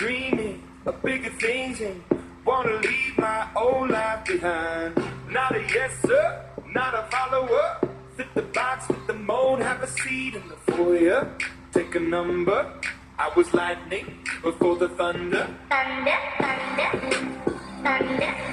dreaming of bigger things and wanna leave my old life behind. Not a yes sir, not a follower. Fit the box, fit the mold, have a seat in the foyer. Take a number. I was lightning before the thunder. Thunder, thunder, thunder.